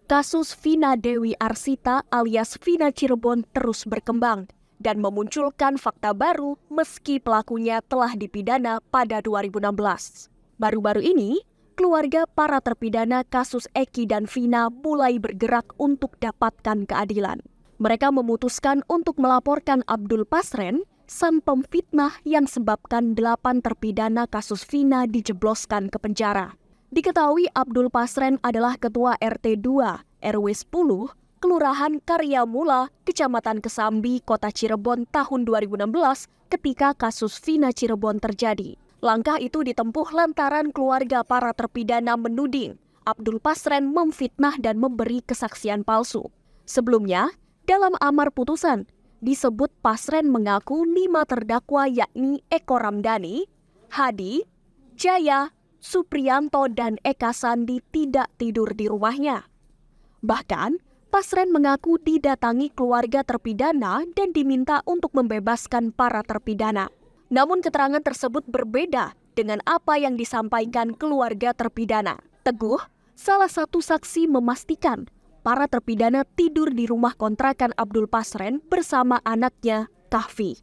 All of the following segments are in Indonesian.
Kasus Vina Dewi Arsita alias Vina Cirebon terus berkembang dan memunculkan fakta baru meski pelakunya telah dipidana pada 2016. Baru-baru ini, keluarga para terpidana kasus Eki dan Vina mulai bergerak untuk dapatkan keadilan. Mereka memutuskan untuk melaporkan Abdul Pasren, sang pemfitnah yang sebabkan 8 terpidana kasus Vina dijebloskan ke penjara. Diketahui Abdul Pasren adalah Ketua RT 2 RW 10 Kelurahan Karyamula, Kecamatan Kesambi, Kota Cirebon tahun 2016 ketika kasus Vina Cirebon terjadi. Langkah itu ditempuh lantaran keluarga para terpidana menuding Abdul Pasren memfitnah dan memberi kesaksian palsu. Sebelumnya, dalam amar putusan, disebut Pasren mengaku 5 terdakwa yakni Eko Ramdhani, Hadi, Jaya, Supriyanto dan Eka Sandi tidak tidur di rumahnya. Bahkan, Pasren mengaku didatangi keluarga terpidana dan diminta untuk membebaskan para terpidana. Namun keterangan tersebut berbeda dengan apa yang disampaikan keluarga terpidana. Teguh, salah satu saksi memastikan para terpidana tidur di rumah kontrakan Abdul Pasren bersama anaknya, Kahfi.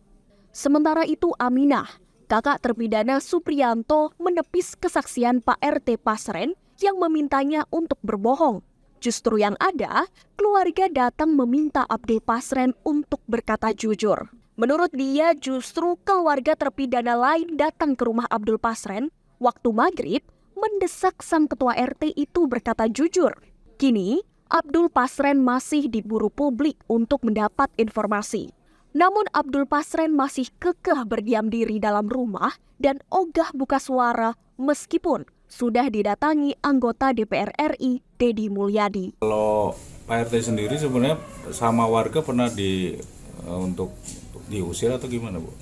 Sementara itu Aminah, kakak terpidana Supriyanto, menepis kesaksian Pak RT Pasren yang memintanya untuk berbohong. Justru yang ada, keluarga datang meminta Abdul Pasren untuk berkata jujur. Menurut dia, justru keluarga terpidana lain datang ke rumah Abdul Pasren waktu maghrib mendesak sang ketua RT itu berkata jujur. Kini, Abdul Pasren masih diburu publik untuk mendapat informasi. Namun Abdul Pasren masih kekeh berdiam diri dalam rumah dan ogah buka suara meskipun sudah didatangi anggota DPR RI Deddy Mulyadi. Kalau Pak RT sendiri sebenarnya sama warga pernah untuk diusir atau gimana, Bu?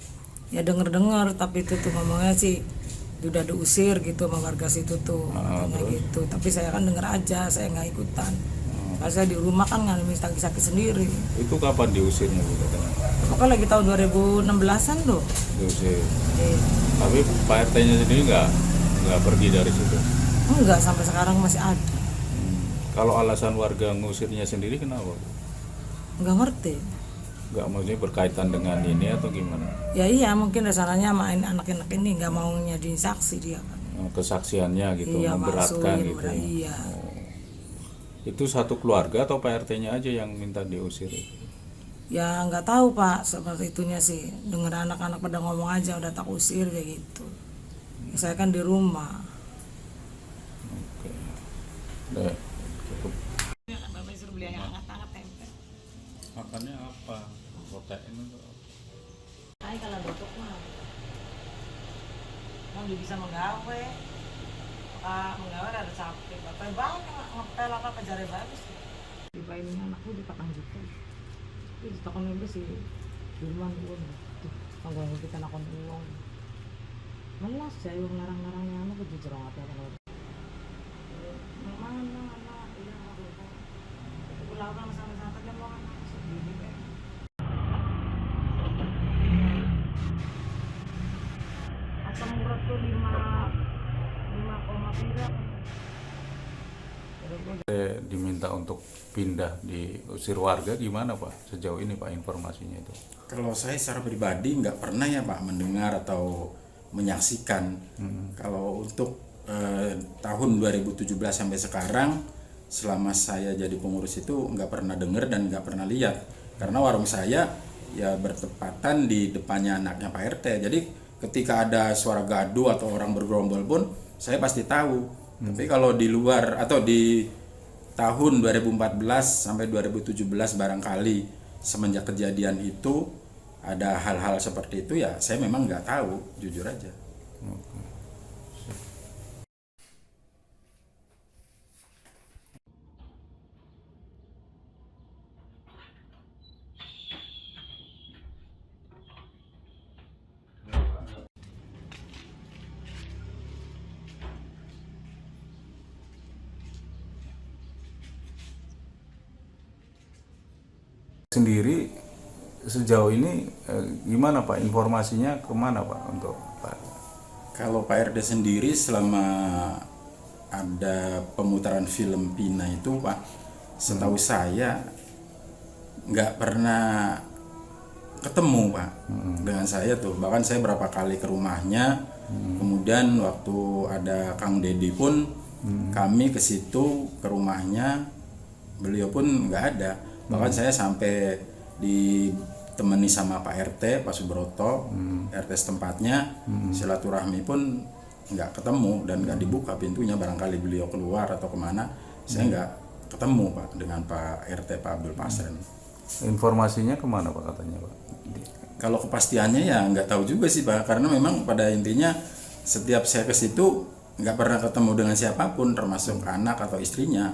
Ya dengar-dengar, tapi itu tuh ngomongnya sih udah diusir gitu sama warga situ tuh, katanya gitu. Tapi saya kan dengar aja, saya nggak ikutan. Karena saya di rumah kan ngalamin sakit-sakit sendiri. Itu kapan diusirnya, Bu, katanya? Pokoknya lagi tahun 2016-an loh. Diusir. Tapi Pak RT-nya sendiri nggak pergi dari situ? Enggak, sampai sekarang masih ada. Kalau alasan warga ngusirnya sendiri kenapa, Bu? Enggak ngerti. Nggak, maksudnya berkaitan dengan ini atau gimana? Ya iya, mungkin dasarnya main anak-anak ini nggak mau jadi saksi dia kan. Kesaksiannya gitu, Iya, memberatkan palsuin, gitu. Iya. Itu satu keluarga atau Pak RT-nya aja yang minta diusir? Ya nggak tahu Pak, seperti itunya sih. Dengar anak-anak pada ngomong aja udah tak usir kayak gitu. Saya kan di rumah. Oke. Udah, cukup. Bapak suruh beli yang hangat-hangat tempe. Makannya apa? Protein atau apa? Ay, kalau duduk mah. Mau bisa menggawe. Menggawe ada capek. Bapak banyak ngepel apa jari bagus. Dipainin anakku di 4 juta. Itu takon ibu sih. Duluan pun. Tuh, kalau kita nakon uang. Melas saya yang larang-larangnya anak ke jujur apa kalau. Mana anak iya aku. Pulang sama-sama dia mau anak segini kayak. Asam urat tuh 5,3. Diminta untuk pindah diusir warga gimana, Pak? Sejauh ini Pak informasinya itu? Kalau saya secara pribadi nggak pernah ya Pak mendengar atau menyaksikan. Kalau untuk tahun 2017 sampai sekarang, selama saya jadi pengurus itu nggak pernah dengar dan nggak pernah lihat. Karena warung saya ya bertepatan di depannya anaknya Pak RT. Jadi ketika ada suara gaduh atau orang bergerombol pun saya pasti tahu. Tapi kalau di luar atau di tahun 2014 sampai 2017 barangkali semenjak kejadian itu ada hal-hal seperti itu ya saya memang nggak tahu, jujur aja. Sendiri sejauh ini gimana Pak, informasinya kemana Pak untuk Pak? Kalau Pak RT sendiri selama ada pemutaran film Vina itu Pak, Setahu saya nggak pernah ketemu Pak dengan saya tuh. Bahkan saya berapa kali ke rumahnya. Kemudian waktu ada Kang Dedi pun kami ke situ ke rumahnya, beliau pun nggak ada. Bahkan saya sampai ditemani sama Pak RT, Pak Subroto, RT setempatnya, silaturahmi pun nggak ketemu dan nggak dibuka pintunya. Barangkali beliau keluar atau kemana, saya nggak ketemu Pak dengan Pak RT, Pak Abdul Pasren. Informasinya kemana Pak katanya Pak? Kalau kepastiannya ya nggak tahu juga sih Pak, karena memang pada intinya setiap saya ke situ nggak pernah ketemu dengan siapapun, termasuk anak atau istrinya.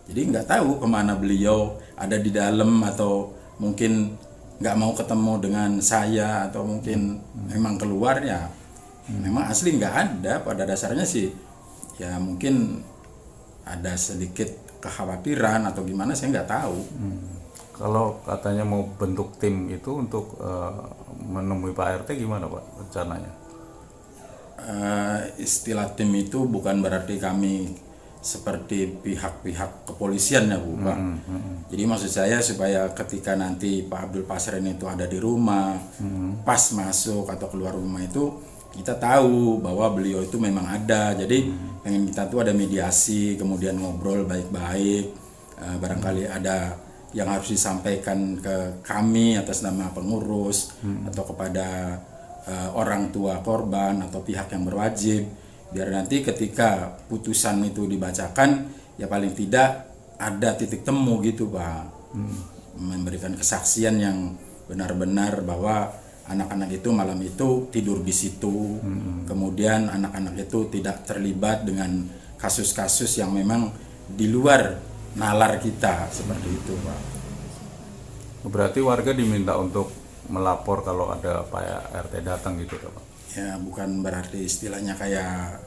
Jadi nggak tahu kemana beliau, ada di dalam atau mungkin nggak mau ketemu dengan saya atau mungkin memang keluar ya. Memang asli nggak ada pada dasarnya sih. Ya mungkin ada sedikit kekhawatiran atau gimana saya nggak tahu. Kalau katanya mau bentuk tim itu untuk menemui Pak RT gimana Pak rencananya? Istilah tim itu bukan berarti kami seperti pihak-pihak kepolisian ya Bu Pak. Jadi maksud saya supaya ketika nanti Pak Abdul Pasren itu ada di rumah, pas masuk atau keluar rumah itu kita tahu bahwa beliau itu memang ada. Jadi pengen kita tuh ada mediasi, kemudian ngobrol baik-baik. Barangkali ada yang harus disampaikan ke kami atas nama pengurus atau kepada orang tua korban atau pihak yang berwajib, biar nanti ketika putusan itu dibacakan ya paling tidak ada titik temu gitu Pak. Memberikan kesaksian yang benar-benar bahwa anak-anak itu malam itu tidur di situ, kemudian anak-anak itu tidak terlibat dengan kasus-kasus yang memang di luar nalar kita, seperti itu Pak. Berarti warga diminta untuk melapor kalau ada Pak RT datang gitu Pak? Ya bukan berarti istilahnya kayak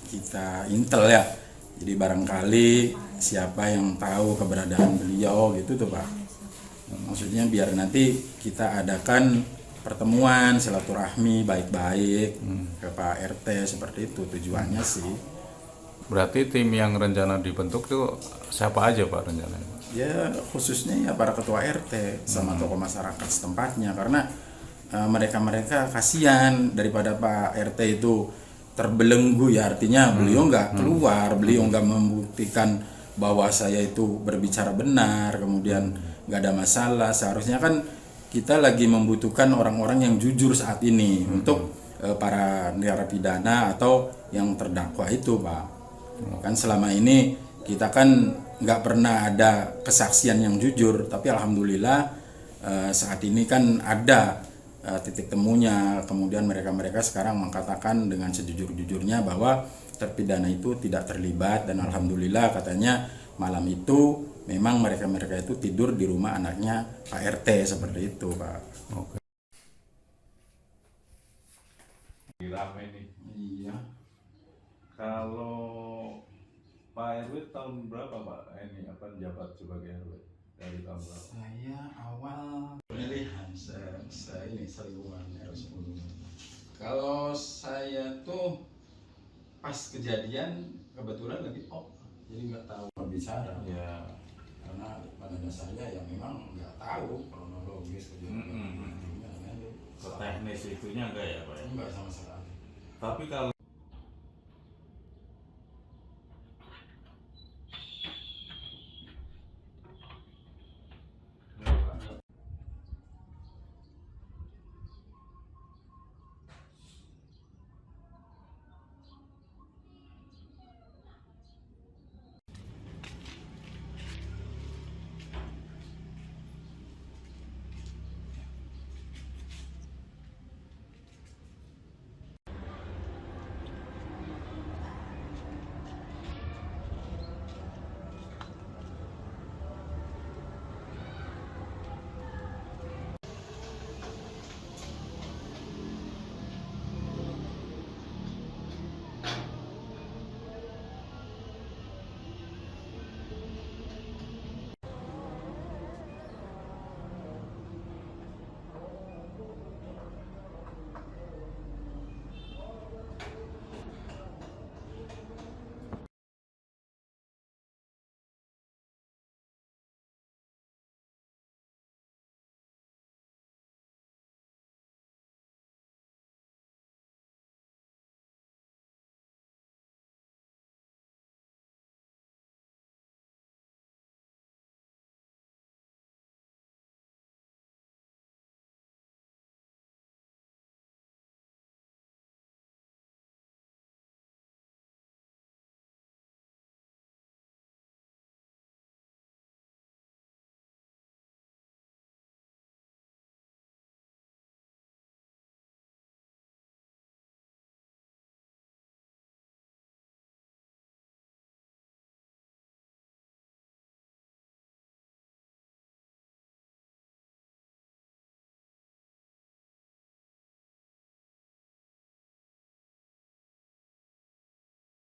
kita intel ya. Jadi barangkali siapa yang tahu keberadaan beliau gitu tuh Pak. Maksudnya biar nanti kita adakan pertemuan silaturahmi baik-baik ke Pak RT, seperti itu tujuannya sih. Berarti tim yang rencana dibentuk tuh siapa aja Pak rencananya? Ya khususnya ya para ketua RT sama tokoh masyarakat setempatnya, karena mereka kasihan daripada Pak RT itu terbelenggu ya, artinya beliau nggak keluar, beliau nggak membuktikan bahwa saya itu berbicara benar, kemudian nggak ada masalah. Seharusnya kan kita lagi membutuhkan orang-orang yang jujur saat ini untuk para narapidana atau yang terdakwa itu Pak. Kan selama ini kita kan nggak pernah ada kesaksian yang jujur, tapi alhamdulillah saat ini kan ada titik temunya. Kemudian mereka sekarang mengatakan dengan sejujur-jujurnya bahwa terpidana itu tidak terlibat, dan alhamdulillah katanya malam itu memang mereka itu tidur di rumah anaknya Pak RT, seperti itu Pak. Oke. Rame nih. Iya. Kalau Pak RW tahun berapa Pak ini apa jabat sebagai RW dari tahun berapa? Saya awal pemilihan saya ini seribuan R10. Kalau saya tuh pas kejadian kebetulan lagi jadi nggak tahu berbicara Ya. karena pada dasarnya ya memang nggak tahu kronologis kejadian. Ke teknis itunya enggak ya Pak ya? Enggak sama sekali. Tapi kalau